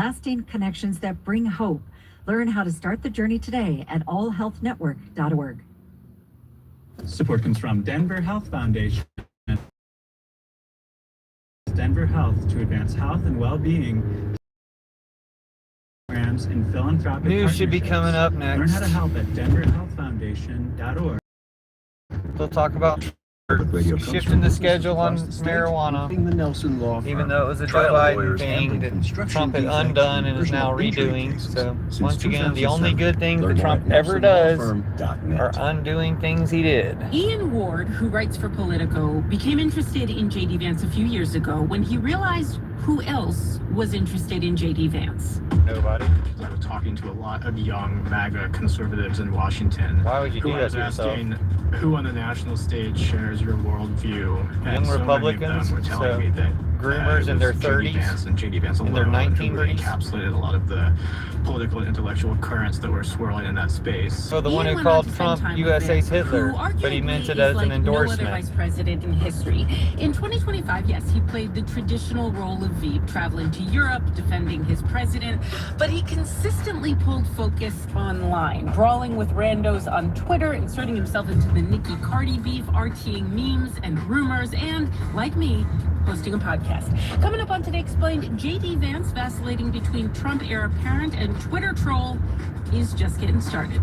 lasting connections that bring hope. Learn how to start the journey today at allhealthnetwork.org. Support comes from Denver Health Foundation. Denver Health to advance health and well-being programs and philanthropic News should be coming up next. Learn how to help at denverhealthfoundation.org. We'll talk about shifting the schedule on marijuana, even though it was a Joe Biden thing that Trump had undone and is now redoing. So once again, the only good things that Trump ever does are undoing things he did. Ian Ward, who writes for Politico, became interested in J.D. Vance a few years ago when he realized who else was interested in J.D. Vance. Nobody. I was talking to a lot of young MAGA conservatives in Washington. Why would you do that to yourself? Asking who on the national stage shares your worldview. Young Republicans, so many of them were telling me that groomers in their 30s, and J.D. Vance in their 1930s, really encapsulated a lot of the political and intellectual currents that were swirling in that space. So the one who called Trump USA's Hitler, but he meant it as an endorsement. No other vice president in history. In 2025, yes, he played the traditional role of Veep, traveling to Europe, defending his president, but he consistently pulled focus online, brawling with randos on Twitter, inserting himself into the Nicki Cardi beef, RTing memes and rumors, and, like me, hosting a podcast. Coming up on Today Explained, J.D. Vance vacillating between Trump heir apparent and Twitter troll is just getting started.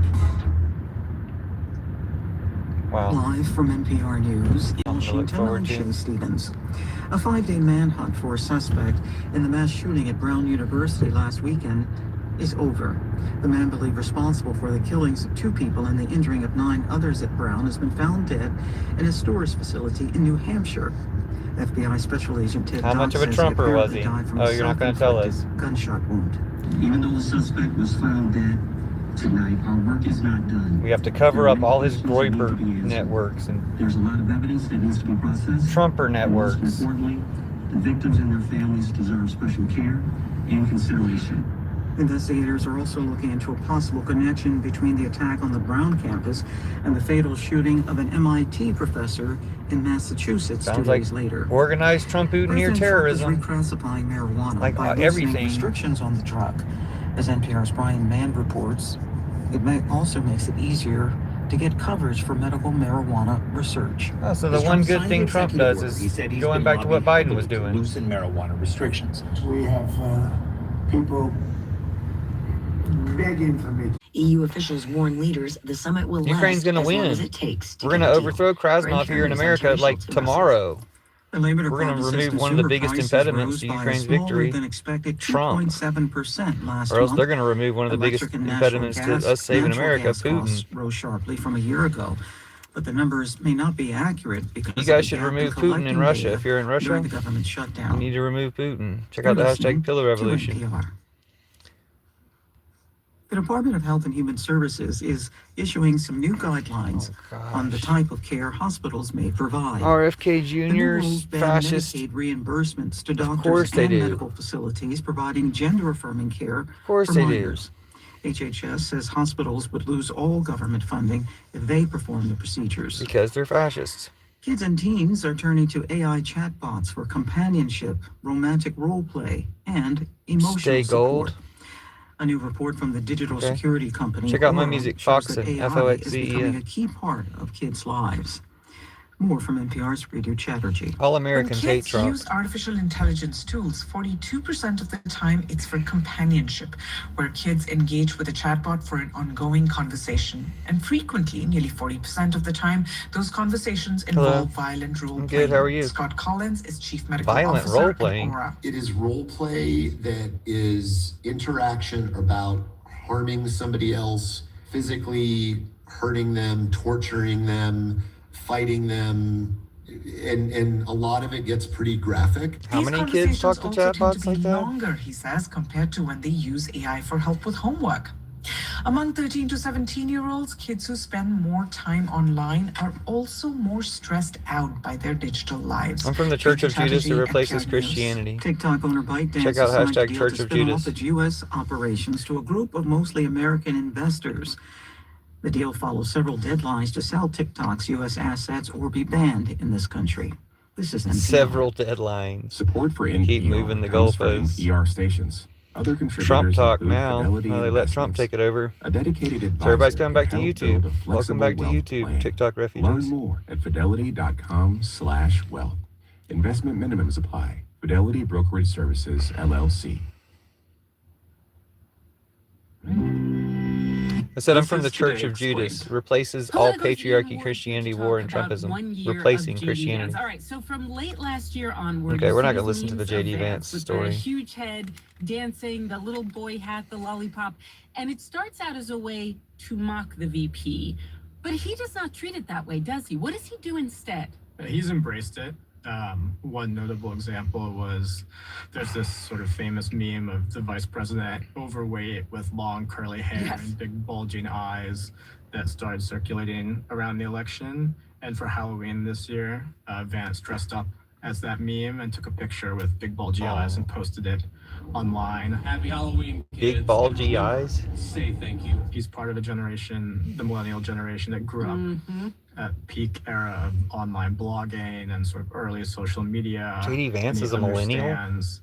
Wow. Live from NPR News in Washington, I'm Shay Stevens. A 5-day manhunt for a suspect in the mass shooting at Brown University last weekend is over. The man believed responsible for the killings of 2 people and the injuring of 9 others at Brown has been found dead in a storage facility in New Hampshire. FBI Special Agent Ted How much of a Trumper was he? Oh, you're not going to tell us. Gunshot wound. Even though the suspect was found dead tonight, our work is not done. We have to cover up all his Groyper networks and there's a lot of evidence that needs to be processed. Trumper networks. Most importantly, the victims and their families deserve special care and consideration. Investigators are also looking into a possible connection between the attack on the Brown campus and the fatal shooting of an MIT professor in Massachusetts Sounds 2 like days later. organized Trump-Putin terrorism. Reclassifying marijuana like by everything. Restrictions on the drug. As NPR's Brian Mann reports, it also makes it easier to get coverage for medical marijuana research. Oh, so the one good thing Trump does is going back to what Biden was doing. Loosen marijuana restrictions. We have people begging for me. EU officials warn leaders the summit will Ukraine's going to win. We're going to overthrow Krasnov here in America like tomorrow. We're going to remove one of the biggest impediments to Ukraine's victory, Trump. Or else they're going to remove one of the biggest impediments to us saving America, Putin. Rose sharply from a year ago, but the numbers may not be accurate because you guys should remove Putin in Russia. If you're in Russia, the government shutdown. You need to remove Putin. Check out the hashtag Pillar Revolution. The Department of Health and Human Services is issuing some new guidelines on the type of care hospitals may provide. RFK Jr.'s fascist. Medicaid reimbursements to doctors and medical facilities providing gender-affirming care for minors. HHS says hospitals would lose all government funding if they perform the procedures. Because they're fascists. Kids and teens are turning to AI chatbots for companionship, romantic role play, and emotional support. A new report from the digital security company. Check out my music, Foxen, F-O-X-E-N. Is becoming a key part of kids' lives. More from NPR's Ritu Chatterjee. All Americans hate Trump. When kids use artificial intelligence tools, 42% of the time it's for companionship, where kids engage with a chatbot for an ongoing conversation. And frequently, nearly 40% of the time, those conversations involve violent role playing. Good, how are you? Scott Collins is Chief Medical Officer role playing. at Aura. It is role play that is interaction about harming somebody else, physically hurting them, torturing them, fighting them, and a lot of it gets pretty graphic. How many kids talk to chatbots like that? Longer, he says, compared to when they use AI for help with homework. Among 13 to 17-year-olds, kids who spend more time online are also more stressed out by their digital lives. I'm from the Church of Judas who replaces Christianity. TikTok owner ByteDance check out hashtag Church of Judas. Its U.S. operations to a group of mostly American investors. The deal follows several deadlines to sell TikTok's U.S. assets or be banned in this country. This is NPR. Several deadlines. Support for NPR Keep moving the comes from goalposts. ER stations. Other contributors Trump talk include now. Fidelity They let Trump Investments, take it over. a dedicated advisor So everybody's coming back to help YouTube. build a Welcome flexible back to wealth YouTube, plan. TikTok Learn refugees. more at fidelity.com/wealth. Investment minimums apply. Fidelity Brokerage Services, LLC. I said I'm This from the is Church Today of Judas. Explained. Replaces all Politicals patriarchy, Awards Christianity, get to war, and talk about Trumpism. 1 year Replacing of JD Christianity. Vance. All right, so from late last year onward, Okay, you we're see not going to these listen to the memes JD of Vance with story. the huge head, dancing, the little boy hat, the lollipop, and it starts out as a way to mock the VP. But he does not treat it that way, does he? What does he do instead? He's embraced it. One notable example was there's this sort of famous meme of the vice president overweight with long curly hair Yes. and big bulging eyes that started circulating around the election. And for Halloween this year, Vance dressed up as that meme and took a picture with big bulgy eyes and posted it online. Happy Halloween, kids. Big bulgy eyes. Say thank you. He's part of a generation, the millennial generation, that grew up at peak era of online blogging and sort of early social media. JD Vance And he is a millennial? understands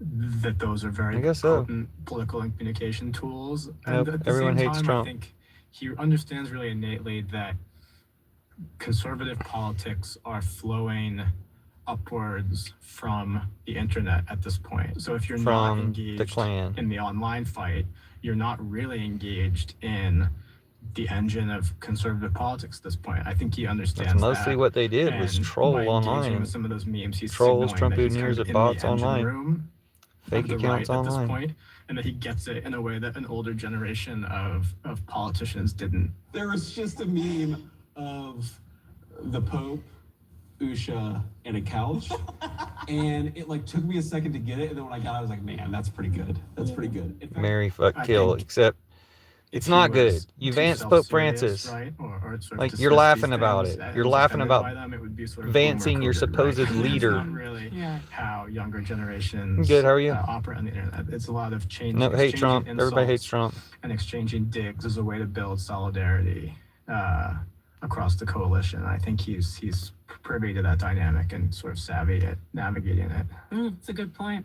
that those are very I guess so. potent political and communication tools. Nope, And at the everyone same hates time, Trump. I think he understands really innately that conservative politics are flowing upwards from the internet at this point. So if you're not From engaged the Klan. in the online fight, you're not really engaged in the engine of conservative politics at this point. I think he understands That's mostly that. what they did was And troll by engaging online. with some of those memes, he's Trolls, signaling that he's Trump-ooniers, kind of and in bots the engine online. room Fake of the accounts right at online. this point, and that he gets it in a way that an older generation of politicians didn't. There was just a meme of the Pope, Usha, and a couch. And it like took me a second to get it. And then when I got it, I was like, man, that's pretty good. That's pretty good. In fact, Mary fuck I kill, think except if it's he not good. was You too Vance Pope self-serious, Francis. right? Or sort of Like, dismissed you're these laughing about things it. and You're was laughing offended about by them, it would be sort of vancing your boomer coded, supposed right? leader. That's not really Yeah. how younger generations Good, how are you? operate on the internet. It's a lot of change. No, hate exchanging Trump. Everybody hates insults Trump. and exchanging digs as a way to build solidarity across the coalition. I think he's privy to that dynamic and sort of savvy at navigating it. It's a good point.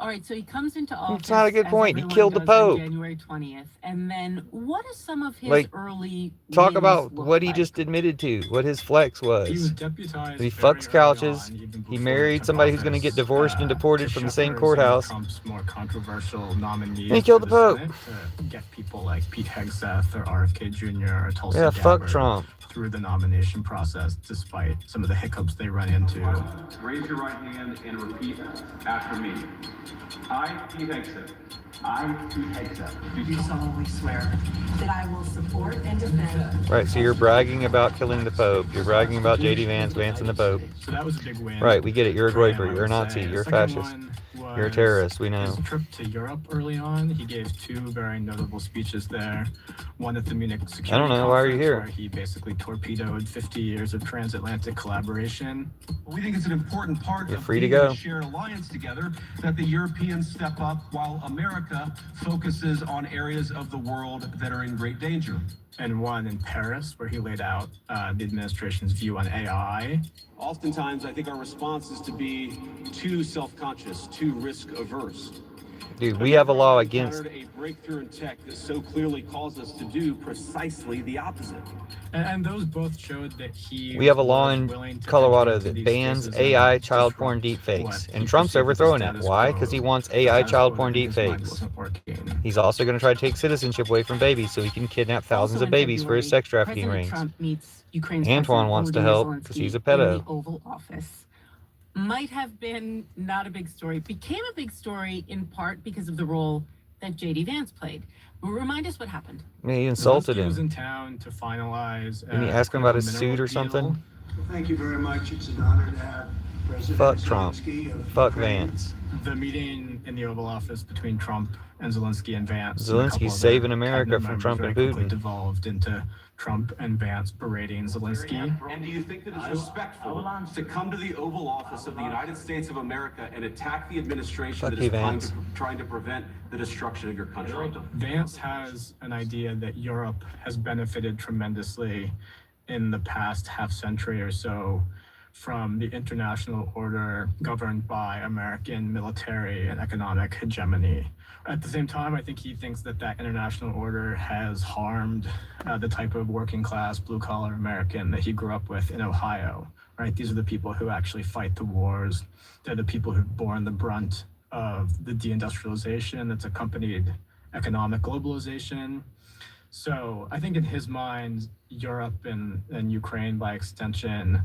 All right, so he comes into office. It's not a good as point. He everyone killed the does, on Pope. January 20th. And then what are some of his Like, early Talk wins about look what he like? just admitted to, what his flex He was was. deputized. He very fucks early couches. on, even He before married took somebody who's going to get office, divorced and deported to from the same shepherd some of courthouse. Trump's more controversial nominees And he killed for the Pope. Senate to get people like Pete Hegseth or RFK Jr. or Tulsi Yeah, fuck Gabbard Trump. through the nomination process, despite some of the hiccups they run into. Raise your right hand and repeat after me. I, Pete Hegseth. I, Pete Hegseth. Do solemnly swear that I will support and defend. Right, so you're bragging about killing the Pope. You're bragging about JD Vance, Vance and the Pope. So that was a big win. Right, we get it. You're a for him, groiper. I You're a would Nazi. say. You're a The second fascist. one You're a was terrorist. We know. his trip to Europe early on. He gave two very notable speeches there. One at the Munich Security I don't know. Why are you Conference, here? where he basically torpedoed 50 years of transatlantic collaboration. We think it's an important part You're of free to being in go. a shared alliance together that the Europeans step up while America focuses on areas of the world that are in great danger. And one in Paris, where he laid out the administration's view on AI. Oftentimes, I think our response is to be too self-conscious, too risk-averse. Dude, we have a law against. A breakthrough in tech that so clearly calls us to do precisely the opposite. And those both showed that he We have a law was in willing to Colorado enter into that these bans spaces and AI child porn disrupt deepfakes. what And he Trump's perceived as the overthrowing it. status Why? quo. Because he wants The AI status child quo porn in his mind deepfakes. wasn't working. He's also going to try to take citizenship away from babies so he can kidnap thousands Also of in babies for his February, sex trafficking President rings. Trump meets Ukraine's Antoine President wants to Volodymyr help because Zelensky he's a in pedo. the Oval Office. Might have been not a big story. Became a big story in part because of the role that JD Vance played. Remind us what happened. He insulted Zelensky was him. in town to finalize. Didn't you ask him about his suit or deal. something? Well, thank you very much. It's an honor to have President Fuck Trump. Zelensky of Fuck Ukraine. Vance. The meeting in the Oval Office between Trump and Zelensky and Vance. and a couple Zelensky's other saving America cabinet from members Trump and very quickly Putin. devolved into Trump and Vance berating Zelensky. And do you think that it's respectful to come to the Oval Office of the United States of America and attack the administration Fuck that you, is Vance. trying to prevent the destruction of your country? Vance has an idea that Europe has benefited tremendously in the past half century or so from the international order governed by American military and economic hegemony. At the same time, I think he thinks that that international order has harmed the type of working class, blue collar American that he grew up with in Ohio, right? These are the people who actually fight the wars. They're the people who've borne the brunt of the deindustrialization that's accompanied economic globalization. So I think in his mind, Europe and Ukraine by extension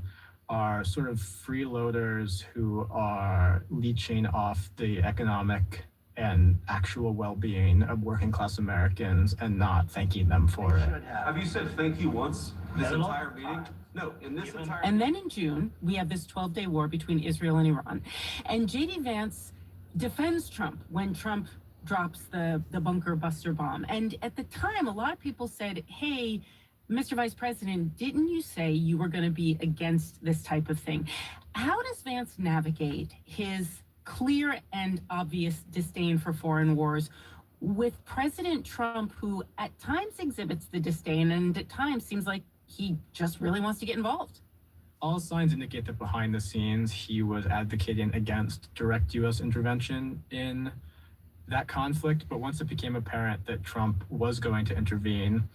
are sort of freeloaders who are leeching off the economic and actual well-being of working class Americans and not thanking them for it. Have you said thank you once this entire meeting? No, in this entire And then in June, we have this 12-day war between Israel and Iran. And J.D. Vance defends Trump when Trump drops the bunker buster bomb. And at the time, a lot of people said, hey, Mr. Vice President, didn't you say you were going to be against this type of thing? How does Vance navigate his clear and obvious disdain for foreign wars with President Trump, who at times exhibits the disdain and at times seems like he just really wants to get involved? All signs indicate that behind the scenes, he was advocating against direct U.S. intervention in that conflict. But once it became apparent that Trump was going to intervene,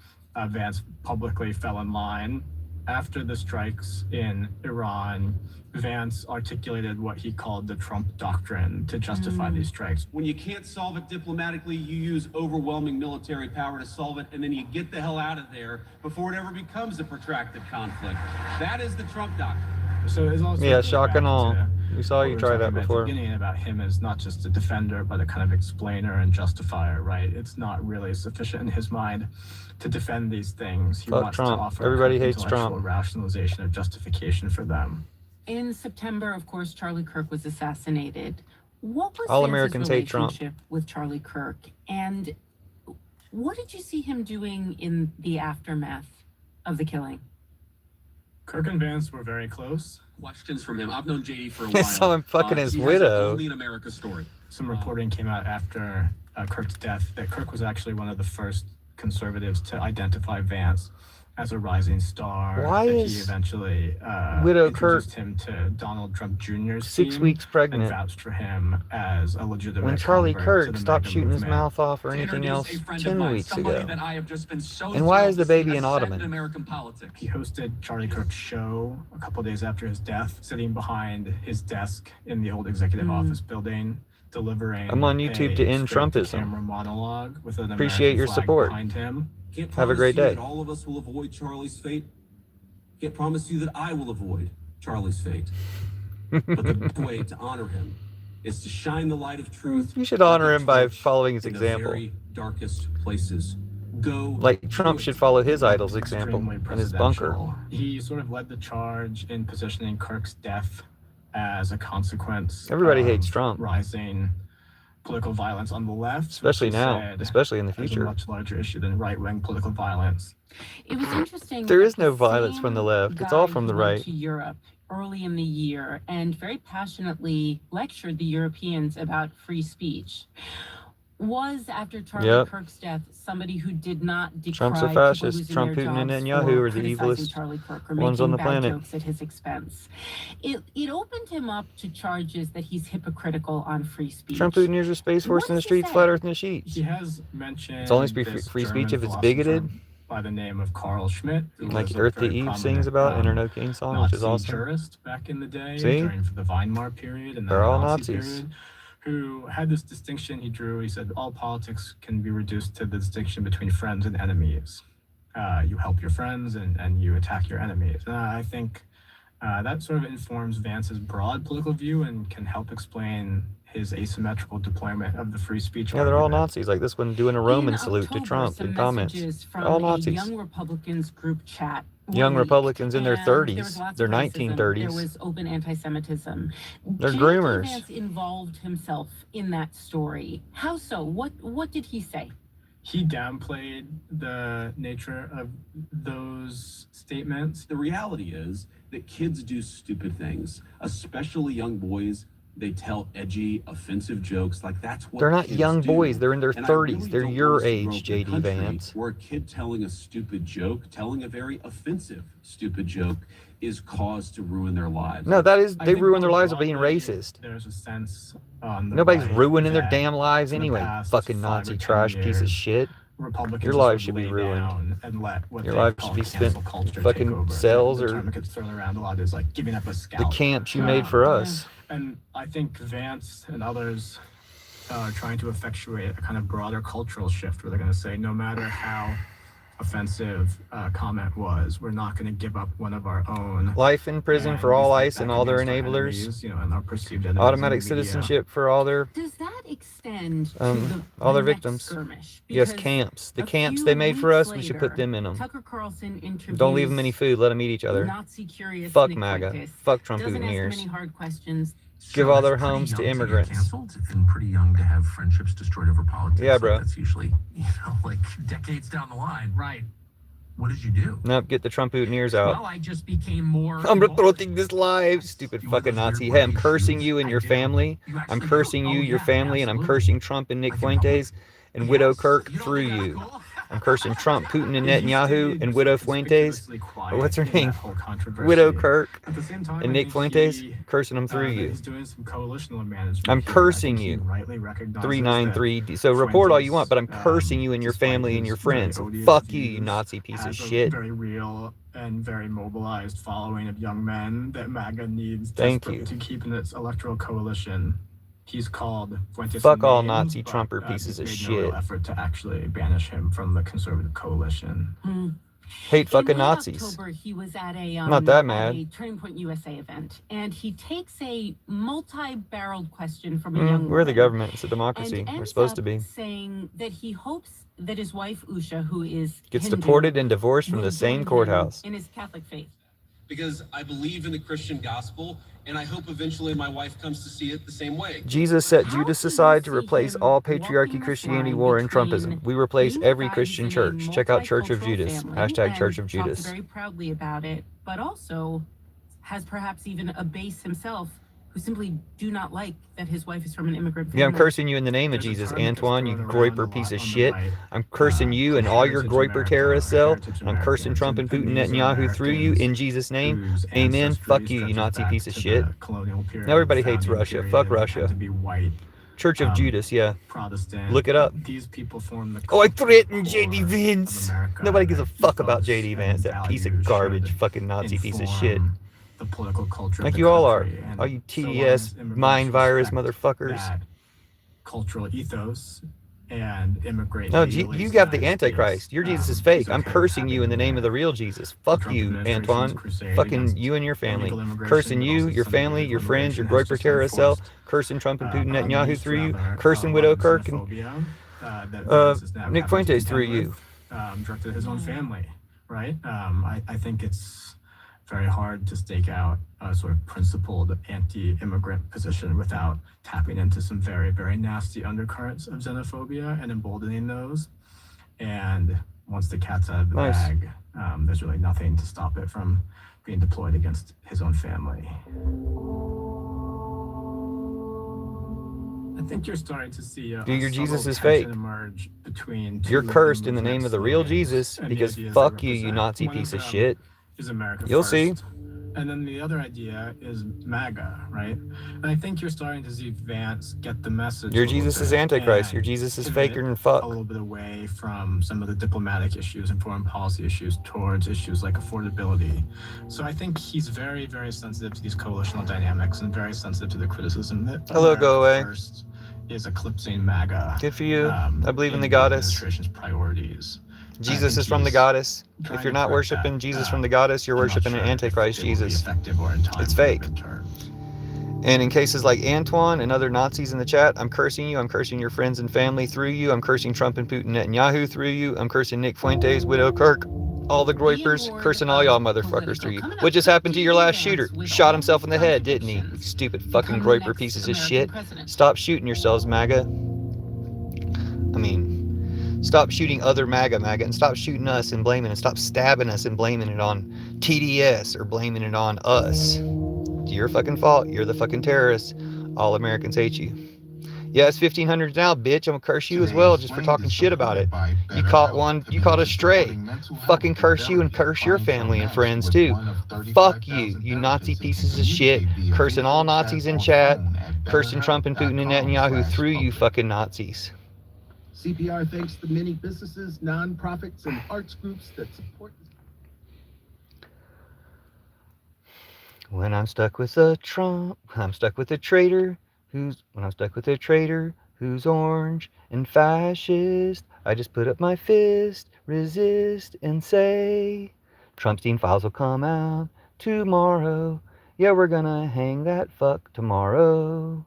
Vance publicly fell in line. After the strikes in Iran, Vance articulated what he called the Trump doctrine to justify these strikes. When you can't solve it diplomatically, you use overwhelming military power to solve it, and then you get the hell out of there before it ever becomes a protracted conflict. That is the Trump doctrine. So it's also Yeah, shock and awe. We saw you try that before. Beginning about him as not just a defender, but a kind of explainer and justifier, right? It's not really sufficient in his mind to defend these things. He wants Trump. to offer Everybody hates intellectual Trump. rationalization of justification for them. In September, of course, Charlie Kirk was assassinated. What was All Vance's Americans hate Trump. relationship with Charlie Kirk? And what did you see him doing in the aftermath of the killing? Kirk and Vance were very close. Questions from him. I've known JD for a I while. saw him fucking his He has widow. a Only in America story. Some reporting came out after Kirk's death that Kirk was actually one of the first conservatives to identify Vance as a rising star. Why that is he eventually Widow Kirk introduced him to Donald Trump Jr.'s 6 team weeks and pregnant? vouched for him as a legitimate When Charlie convert to Kirk the stopped MAGA shooting his movement. mouth off or To anything introduce else a friend of 10 mine, weeks somebody ago. that I have just been so And why thrilled is the to see baby an ascend ottoman? in American politics. He hosted Charlie Kirk's show a couple days after his death, sitting behind his desk in the old executive office building, delivering I'm on YouTube to end Trumpism. camera monologue with an Appreciate American your flag support. behind him. Can't Have a promise great you day. that all of us will avoid Charlie's fate. Can't promise you that I will avoid Charlie's fate. But the best way to honor him is to shine the light of truth. You should honor like a him by torch following his in the example. very darkest places. Go. Like Trump should follow his idol's example Extremely in his bunker. presidential. He sort of led the charge in positioning Kirk's death as a consequence. Everybody of hates Trump. Rising political violence on the left, Especially which he now, said especially in the is a future. much larger issue than right-wing political violence. It was interesting. There that is no the violence same from the left. It's all guy from the who went right. to Europe early in the year and very passionately lectured the Europeans about free speech was, after Charlie Yep. Kirk's death, somebody who did not decry Trump's a people fascist. losing Trump, their Putin, and jobs Netanyahu for are the criticizing evilest Charlie Kirk or ones making on the bad planet. jokes at his expense. It opened him up to charges that he's hypocritical on free speech. Trump, Putin, here's a space force What in the does he streets, say? flat earth in the sheets. He has mentioned It's only this free German speech if it's philosopher bigoted. by the name of Carl Schmitt, who Like was a Earth to very Eve prominent, sings about in her No King song, which is Nazi awesome. jurist back in the day, See? during the Weimar period and the They're all Nazi Nazis. period, who had this distinction he drew. He said all politics can be reduced to the distinction between friends and enemies. You help your friends and you attack your enemies. I think that sort of informs Vance's broad political view and can help explain his asymmetrical deployment of the free speech Yeah, they're all argument. Nazis. Like this one doing a Roman In salute to October, Trump some in comments. messages from All a Nazis. Young Republicans group chat were Young leaked, Republicans in their and there was 30s, lots their of racism. 1930s. There was open anti-Semitism. They're J.D. groomers. Vance involved himself in that story. How so? What did he say? He downplayed the nature of those statements. The reality is that kids do stupid things, especially young boys. They tell edgy, offensive jokes. Like that's what They're not kids young do. boys. They're in their And I 30s. really They're don't your want us to age, grow up in a J.D. country Vance. Where a kid telling a stupid joke, telling a very offensive stupid joke, is cause to ruin their lives. No, that is, I they think ruin their more lives by being broadly, racist. There's a sense on the Nobody's right ruining their that damn lives for the anyway. past Fucking 5 Nazi or 10 trash piece of years, shit. Republicans Your just life sort of should be lay ruined. down and let what Your they life call should be cancel spent culture fucking take over. cells The or term that gets thrown around a lot is like giving up a the scalp. camps you made for us. And I think Vance and others are trying to effectuate a kind of broader cultural shift where they're going to say, no matter how offensive comment was, we're not going to give up one of our own. Life in prison And for all we fight ICE and back all their against our enablers. enemies, and our perceived enemies Automatic in the media. citizenship for all their Does that extend to all their the next victims. skirmish? Yes, Because camps. The a camps few they made for weeks us, we should put later, them in them. Tucker Carlson interviews Don't leave them any food. Let them eat each other. Nazi-curious Fuck Nick MAGA. Fuentes. Fuck Trump Doesn't ask him Boutonnieres. any hard questions. Give all their homes to immigrants. Canceled and pretty young to have friendships destroyed over politics. Yeah, bro. That's usually, like decades down the line. Right. What did you do? Nope, get the Trump Boutonnieres out. Well, I just became more. I'm reporting this live, stupid fucking Nazi. Hey, I'm cursing you and your family. I'm cursing you, your family, and I'm cursing Trump and Nick Fuentes and Widow Kirk through you. I'm cursing Trump, Putin, and Netanyahu, and Widow Fuentes. Or what's her name? Widow Kirk At the same time, and I Nick think Fuentes. he, Cursing them through you. He's doing some coalitional management. I'm here. cursing I think he you. rightly recognizes 393. So report all you want, but I'm Fuentes, cursing you and your despite family and your his very friends. odious Fuck you, you views, Nazi piece of has a shit. very real and very mobilized following of young men that MAGA needs Thank desperate you. to keep in its electoral coalition. He's called Fuentes Fuck all names, Nazi but, Trumper pieces of he's made no real shit. effort to actually banish him from the conservative coalition. Hate fucking In late Nazis. October, he was at Not that mad. a Turning Point USA event, and he takes a multi-barreled question from a young We're the woman government. It's a democracy. and We're ends supposed up to be. saying that he hopes that his wife Usha, who is Gets Hindu, deported and divorced from will the same join him courthouse. in his Catholic faith. Because I believe in the Christian gospel, and I hope eventually my wife comes to see it the same way. Jesus set How Judas do you aside to see replace him all patriarchy, walking this Christianity, line war, and between Trumpism. We replace being every raised Christian in a church. Check out Church of multicultural Judas. family Hashtag Church of and Judas. talks very proudly about it, but also has perhaps even a base himself who simply do not like that his wife is from an immigrant family? Yeah, I'm cursing you in the name of There's a Jesus, term that gets Antoine, you thrown around groiper a piece lot of on the shit. right. I'm cursing you and all your Heritage groiper America, terrorist cell. Heritage I'm cursing Americans, Trump and Putin, and these Netanyahu through you in Jesus' name. whose Amen. ancestry Fuck you, you stretches Nazi back piece of to shit. the colonial period, Now everybody hates founding Russia. period, Fuck and Russia. tend to be white, Church of Judas, yeah. Protestant. Look it up. These people form the Oh, I cultural threatened core JD Vance. of America Nobody gives a that fuck about ethos JD Vance, and that piece of values garbage, should fucking Nazi piece of shit. inform the political culture Like of the you all are. country. And All you so long TDS as immigrants mind virus respect motherfuckers. that cultural ethos and immigrate. No, legally you to have the the United Antichrist. States, Your Jesus is he's fake. I'm okay with cursing you in the having name of the real Jesus. Fuck Trump you, administration's Antoine. crusade Fucking against you and your family. illegal immigration, Cursing but you, also your some family, your friends, your immigration has groiper just terrorist cell. enforced, Cursing Trump and Putin, on Netanyahu these through you. rather, Cursing a Widow lot of Kirk and xenophobia, that Vance is now Nick having to Fuentes contend through you. with, directed at his own family, right? I think it's very hard to stake out a sort of principled anti-immigrant position without tapping into some very, very nasty undercurrents of xenophobia and emboldening those. And once the cat's out of the Nice. bag, there's really nothing to stop it from being deployed against his own family. I think you're starting to see a Dude, your subtle Jesus is tension fake. emerge between two You're of the cursed in the name of movement's the real slogans Jesus and the because ideas fuck they you, you represent. Nazi One piece of them shit. is America You'll first. see. And then the other idea is MAGA, right? And I think you're starting to see Vance get the message. Your a little Jesus is bit Antichrist. and Your Jesus is pivot faker than fuck. a little bit away from some of the diplomatic issues and foreign policy issues towards issues like affordability. So I think he's very, very sensitive to these coalitional dynamics and very sensitive to the criticism that Hello, go America away. First is eclipsing MAGA. Good for you. I believe in the the goddess. administration's priorities. Jesus think is from the he's goddess. trying If you're to not correct worshiping that. Jesus from the goddess, you're I'm not worshiping an sure if Antichrist it will be Jesus. effective or in time It's to fake. return. And in cases like Antoine and other Nazis in the chat, I'm cursing you. I'm cursing your friends and family through you. I'm cursing Trump and Putin Netanyahu through you. I'm cursing Nick Fuentes, Widow Kirk, all the groipers, cursing all y'all motherfuckers through you. What just happened to your last shooter? Shot himself in the head, didn't he? You stupid fucking groiper pieces of shit. Stop shooting yourselves, MAGA. I mean, stop shooting other MAGA, and stop shooting us and blaming it. Stop stabbing us and blaming it on TDS or blaming it on us. It's your fucking fault. You're the fucking terrorists. All Americans hate you. Yeah, it's 1500 now, bitch. I'm gonna curse you as well just for talking shit about it. You caught one, you caught a stray. Fucking curse you and curse your family and friends too. Fuck you, you Nazi pieces of shit. Cursing all Nazis in chat. Cursing Trump and Putin and Netanyahu through you fucking Nazis. CPR thanks the many businesses, nonprofits, and arts groups that support this. When I'm stuck with a Trump, I'm stuck with a traitor when I'm stuck with a traitor who's orange and fascist, I just put up my fist, resist, and say, Trumpstein files will come out tomorrow. Yeah, we're gonna hang that fuck tomorrow.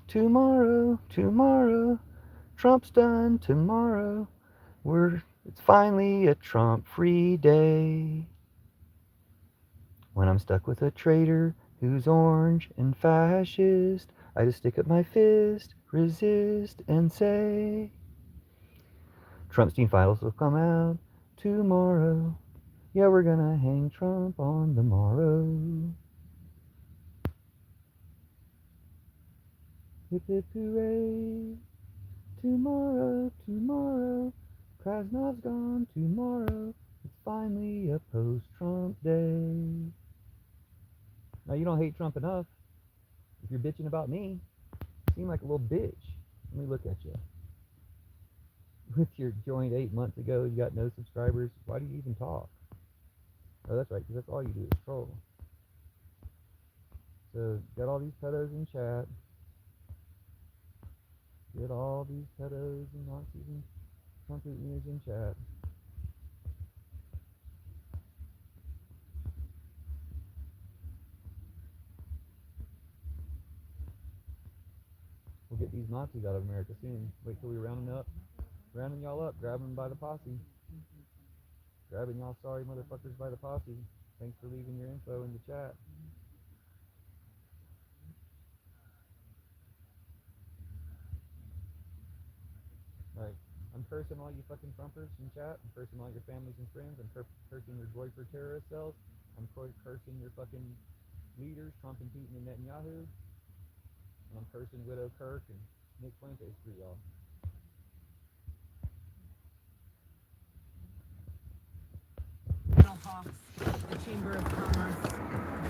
Tomorrow, Trump's done tomorrow. It's finally a Trump-free day. When I'm stuck with a traitor who's orange and fascist, I just stick up my fist, resist, and say, Trumpstein files will come out tomorrow. Yeah, we're gonna hang Trump on the morrow. Hip hip hooray, tomorrow, Krasnov's gone tomorrow. It's finally a post-Trump day. Now, you don't hate Trump enough. If you're bitching about me, you seem like a little bitch. Let me look at you. With your joint 8 months ago, you got no subscribers. Why do you even talk? Oh, that's right, because that's all you do is troll. So, got all these pedos in chat. Get all these pedos and Nazis and Trump eaters in chat. We'll get these Nazis out of America soon. Wait till we rounding y'all up, grabbing them by the posse. Grabbing y'all sorry motherfuckers by the posse. Thanks for leaving your info in the chat. Alright, I'm cursing all you fucking Trumpers in chat. I'm cursing all your families and friends. I'm cursing your Goifer terrorist cells. I'm cursing your fucking leaders, Trump and Putin and Netanyahu. And I'm cursing Widow Kirk and Nick Fuentes for y'all. Hawks, the Chamber of Commerce,